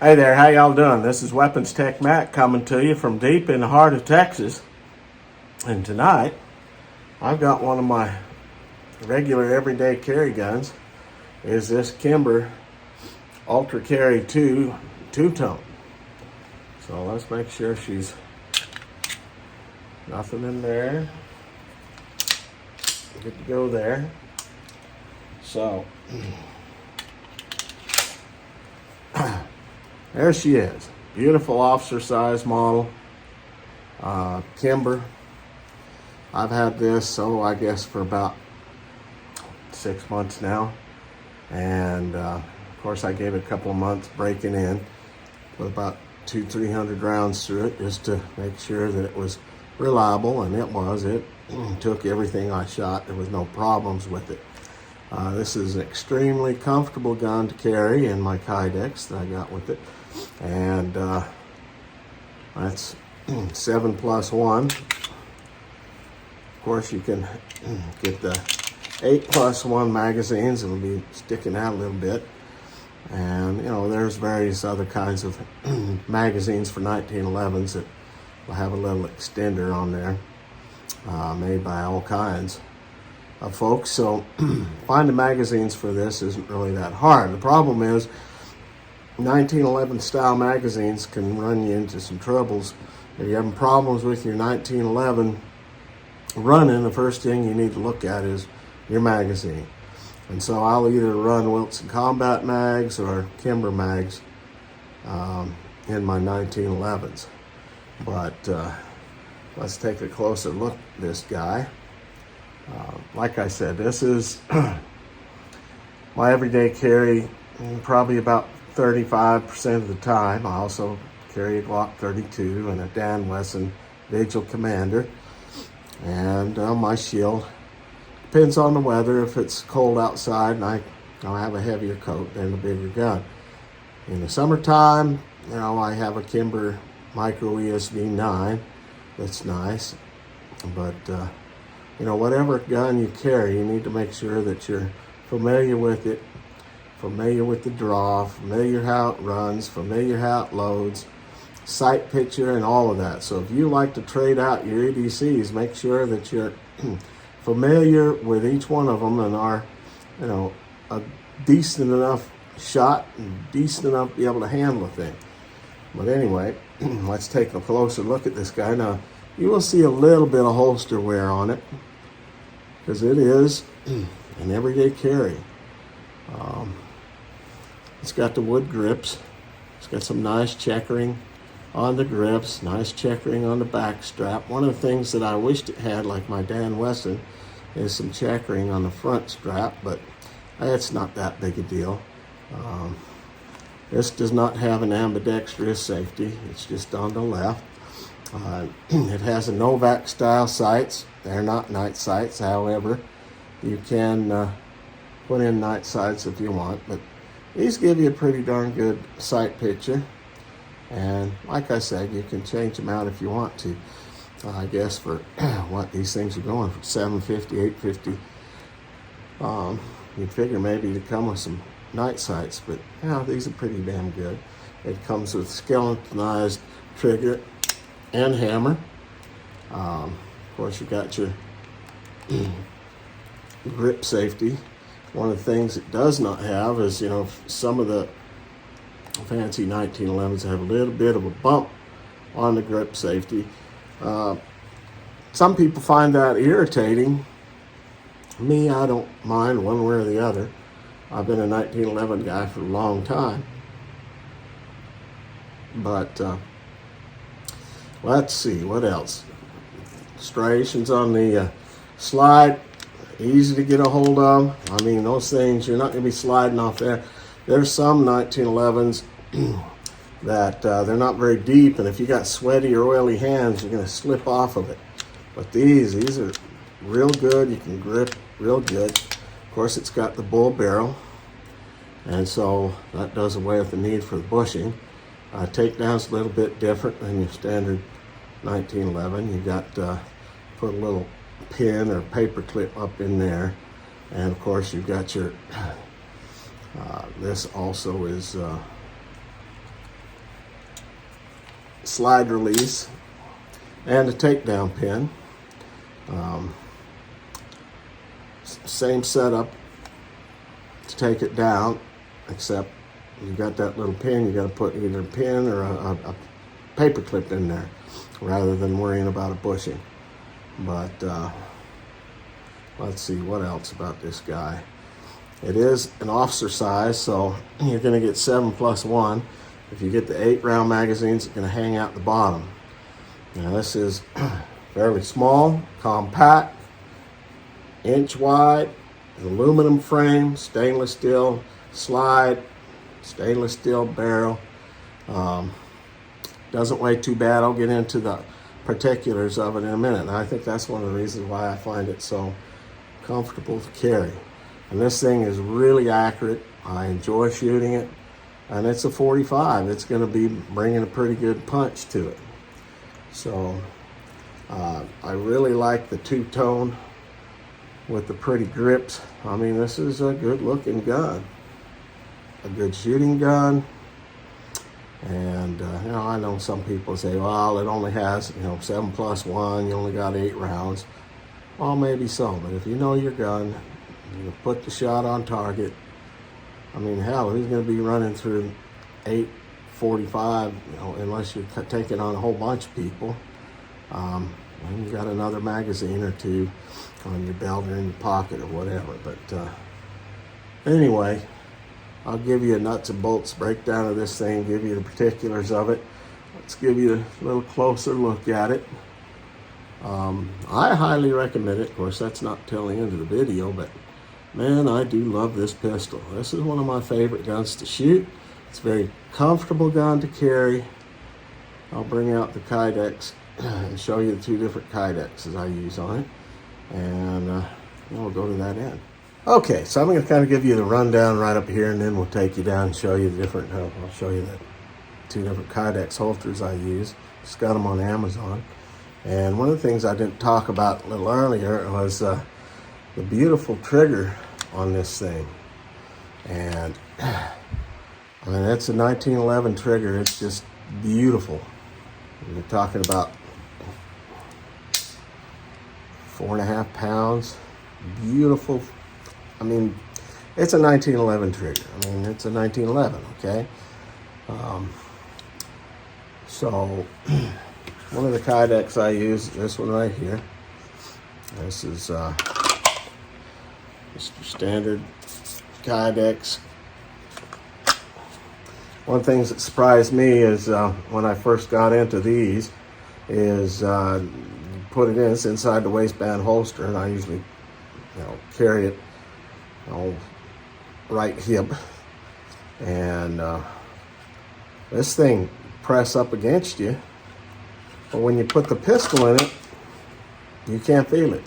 Hey there, how y'all doing? This is Weapons Tech Mac coming to you from deep in the heart of Texas. And tonight, I've got one of my regular everyday carry guns. Is this Kimber Ultra Carry II two-tone. So let's make sure she's nothing in there. Good to go there. So there she is. Beautiful officer size model. Kimber. I've had this, I guess for about 6 months now. And of course I gave it a couple of months breaking in with about 200-300 rounds through it just to make sure that it was reliable, and it was. It took everything I shot. There was no problems with it. This is an extremely comfortable gun to carry in my Kydex that I got with it. And that's 7+1. Of course, you can get the 8+1 magazines. It'll be sticking out a little bit. And, you know, there's various other kinds of magazines for 1911s that will have a little extender on there, made by all kinds of folks. So finding magazines for this isn't really that hard. The problem is 1911 style magazines can run you into some troubles. If you're having problems with your 1911 running, the first thing you need to look at is your magazine. And so I'll either run Wilson Combat mags or Kimber mags in my 1911s. But let's take a closer look at this guy. Like I said, this is my everyday carry probably about 35% of the time. I also carry a Glock 32 and a Dan Wesson Vigil Commander. And my shield depends on the weather. If it's cold outside and I have a heavier coat than a bigger gun. In the summertime, you know, I have a Kimber Micro ESV 9. That's nice. But you know, whatever gun you carry, you need to make sure that you're familiar with it, familiar with the draw, familiar how it runs, familiar how it loads, sight picture, and all of that. So if you like to trade out your EDCs, make sure that you're familiar with each one of them and are, you know, a decent enough shot and decent enough to be able to handle a thing. But anyway, let's take a closer look at this guy. Now, you will see a little bit of holster wear on it because it is an everyday carry. It's got the wood grips. It's got some nice checkering on the grips, nice checkering on the back strap. One of the things that I wished it had, like my Dan Wesson, is some checkering on the front strap, but it's not that big a deal. This does not have an ambidextrous safety. It's just on the left. It has a Novak style sights. They're not night sights. However, you can put in night sights if you want, but these give you a pretty darn good sight picture. And like I said, you can change them out if you want to. I guess for what these things are going for, $750, $850. You'd figure maybe to come with some night sights, but yeah, these are pretty damn good. It comes with skeletonized trigger and hammer. Of course, you got your grip safety. One of the things it does not have is, you know, some of the fancy 1911s have a little bit of a bump on the grip safety. Some people find that irritating. Me, I don't mind one way or the other. I've been a 1911 guy for a long time. But let's see, what else? Striations on the slide, easy to get a hold of. I mean, those things, you're not going to be sliding off there. There's some 1911s that they're not very deep, and if you got sweaty or oily hands, you're going to slip off of it. But these are real good. You can grip real good. Of course, it's got the bull barrel, and so that does away with the need for the bushing. Takedown's a little bit different than your standard 1911. You got put a little pin or paper clip up in there, and of course you've got your this also is slide release and a takedown pin. Same setup to take it down, except you got that little pin. You got to put either a pin or a paper clip in there rather than worrying about a bushing. But let's see what else about this guy. It is an officer size, so you're going to get 7+1. If you get the 8-round magazines, it's going to hang out the bottom. Now this is fairly small, compact, inch wide, aluminum frame, stainless steel slide, stainless steel barrel. Doesn't weigh too bad. I'll get into the particulars of it in a minute. And I think that's one of the reasons why I find it so comfortable to carry. And this thing is really accurate. I enjoy shooting it. And it's a 45. It's going to be bringing a pretty good punch to it. So I really like the two-tone with the pretty grips. I mean, this is a good looking gun. A good shooting gun. And you know, I know some people say, well, it only has, you know, 7+1, you only got 8 rounds. Well, maybe so, but if you know your gun, you put the shot on target. I mean, hell, who's going to be running through 8.45, you know, unless you're taking on a whole bunch of people. And you got another magazine or two on your belt or in your pocket or whatever. But anyway, I'll give you a nuts and bolts breakdown of this thing, give you the particulars of it. Let's give you a little closer look at it. I highly recommend it. Of course, that's not till the end of the video, but man, I do love this pistol. This is one of my favorite guns to shoot. It's a very comfortable gun to carry. I'll bring out the Kydex and show you the 2 different Kydexes I use on it. And we'll go to that end. Okay, so I'm going to kind of give you the rundown right up here, and then we'll take you down and show you the different, I'll show you the 2 different Kydex holsters I use. Just got them on Amazon. And one of the things I didn't talk about a little earlier was the beautiful trigger on this thing. And I mean, that's a 1911 trigger. It's just beautiful. You're talking about 4.5 pounds. Beautiful. I mean, it's a 1911 trigger. I mean, it's a 1911, okay? So one of the Kydex I use is this one right here. This is just your standard Kydex. One thing that surprised me is when I first got into these is put it in, it's inside the waistband holster, and I usually, you know, carry it, you know, right hip. And this thing press up against you, but when you put the pistol in it, you can't feel it.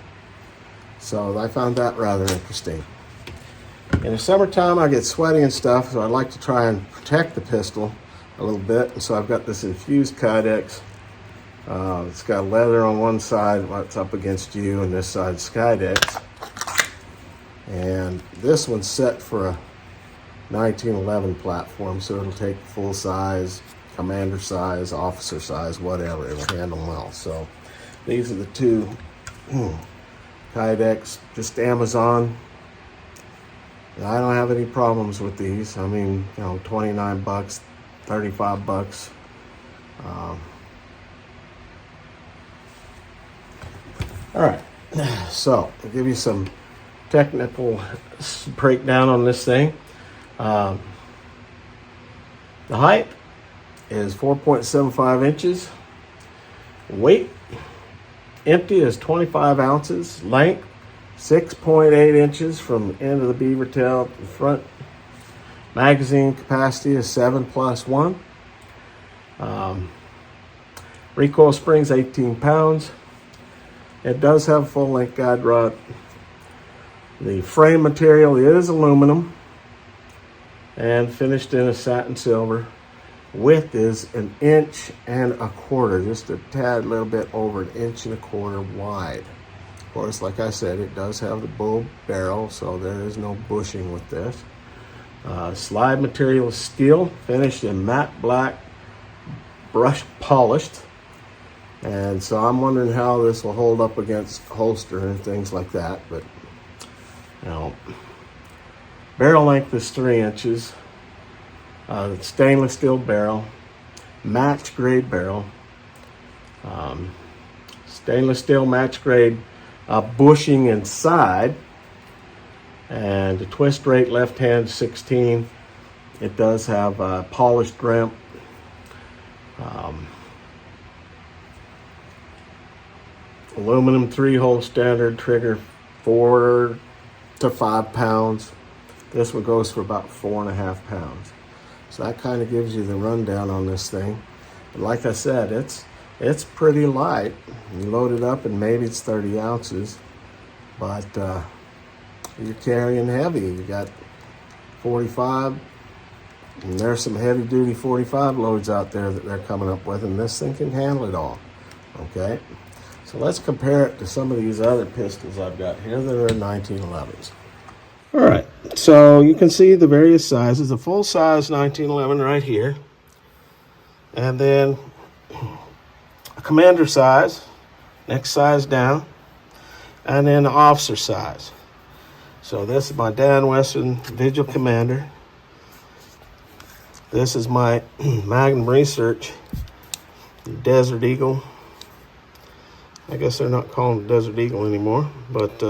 So I found that rather interesting. In the summertime, I get sweaty and stuff, so I like to try and protect the pistol a little bit. And so I've got this infused Kydex. It's got leather on one side, it's up against you, and this side's Kydex. And this one's set for a 1911 platform, so it'll take full size, commander size, officer size, whatever. It'll handle well. So these are the 2 Kydex, just Amazon. I don't have any problems with these. I mean, you know, 29 bucks, 35 bucks. All right, so I'll give you some technical breakdown on this thing. The height is 4.75 inches. Weight, empty, is 25 ounces. Length, 6.8 inches from the end of the beaver tail to the front. Magazine capacity is 7+1. Recoil springs 18 pounds. It does have full length guide rod. The frame material is aluminum and finished in a satin silver. Width is 1.25 inches, just a tad little bit over 1.25 inches wide. Of course, like I said, it does have the bull barrel, so there is no bushing with this. Slide material is steel, finished in matte black brush polished. And so I'm wondering how this will hold up against holster and things like that. But, you know, barrel length is 3 inches. Stainless steel barrel, match grade barrel. Stainless steel match grade bushing inside. And the twist rate left hand 16. It does have a polished rim. Aluminum 3-hole standard trigger, 4 to 5 pounds. This one goes for about 4.5 pounds. So that kind of gives you the rundown on this thing. But like I said, it's pretty light. You load it up and maybe it's 30 ounces, but you're carrying heavy. You got 45, and there's some heavy duty 45 loads out there that they're coming up with, and this thing can handle it all, okay? So let's compare it to some of these other pistols I've got here that are 1911s. All right, so you can see the various sizes. A full-size 1911 right here, and then a commander size, next size down, and then the officer size. So this is my Dan Wesson Vigil Commander. This is my Magnum Research Desert Eagle. I guess they're not calling it Desert Eagle anymore, but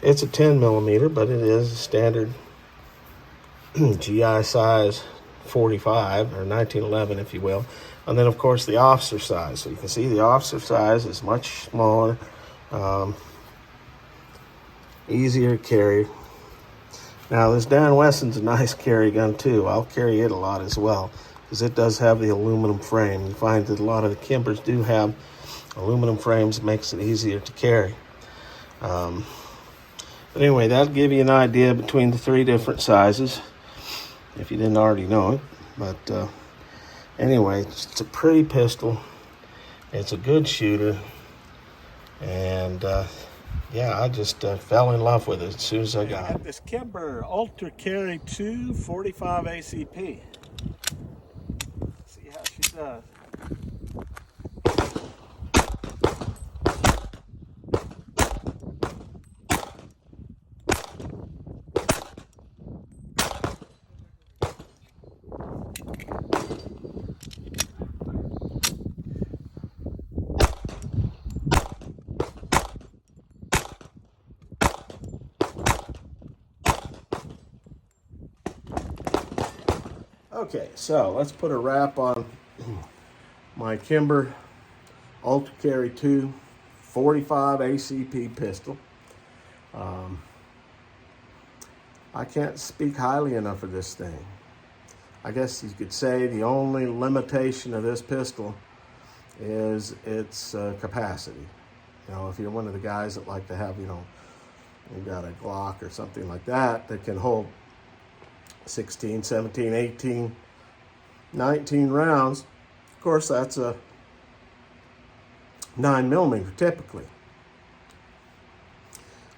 it's a 10 millimeter, but it is a standard GI size 45 or 1911, if you will. And then of course the officer size. So you can see the officer size is much smaller, easier to carry. Now this Dan Wesson's a nice carry gun too. I'll carry it a lot as well because it does have the aluminum frame. You find that a lot of the Kimbers do have aluminum frames. It makes it easier to carry. But anyway, that'll give you an idea between the 3 different sizes if you didn't already know it. But anyway, it's a pretty pistol. It's a good shooter. And yeah, I just fell in love with it as soon as I got it. This Kimber Ultra Carry II 45 ACP. See how she does. Okay, so let's put a wrap on my Kimber Ultra Carry II 45 ACP pistol. I can't speak highly enough of this thing. I guess you could say the only limitation of this pistol is its capacity. You know, if you're one of the guys that like to have, you know, you've got a Glock or something like that that can hold 16, 17, 18, 19 rounds. Of course, that's a 9 millimeter typically.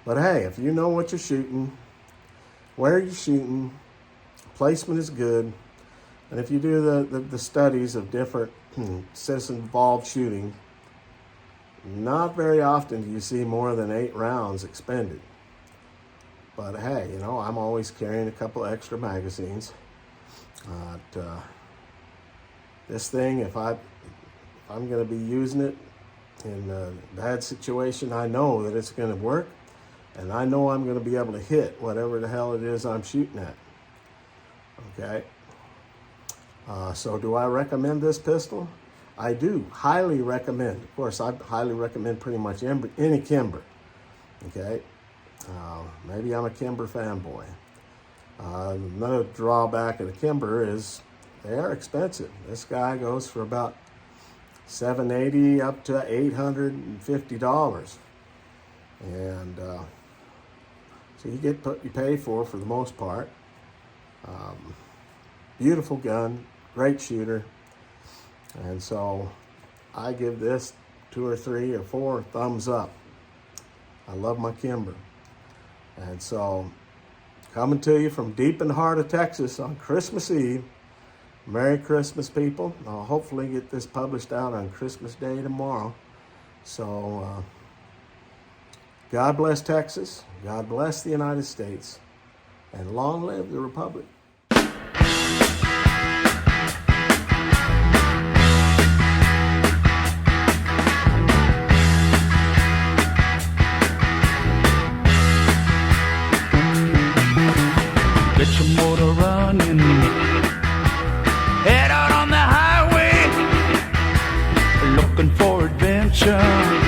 But hey, if you know what you're shooting, where you're shooting, placement is good, and if you do the studies of different citizen-involved shooting, not very often do you see more than 8 rounds expended. But hey, you know, I'm always carrying a couple extra magazines. This thing, if I'm going to be using it in a bad situation, I know that it's going to work, and I know I'm going to be able to hit whatever the hell it is I'm shooting at. Okay. So do I recommend this pistol? I do highly recommend. Of course, I highly recommend pretty much any Kimber. Okay. Maybe I'm a Kimber fanboy. Another drawback of the Kimber is they are expensive. This guy goes for about $780 up to $850, and so you get what you pay for the most part. Beautiful gun, great shooter, and so I give this 2 or 3 or 4 thumbs up. I love my Kimber. And so, coming to you from deep in the heart of Texas on Christmas Eve, Merry Christmas, people. I'll hopefully get this published out on Christmas Day tomorrow. So, God bless Texas. God bless the United States. And long live the Republic. Get your motor running, head out on the highway, looking for adventure.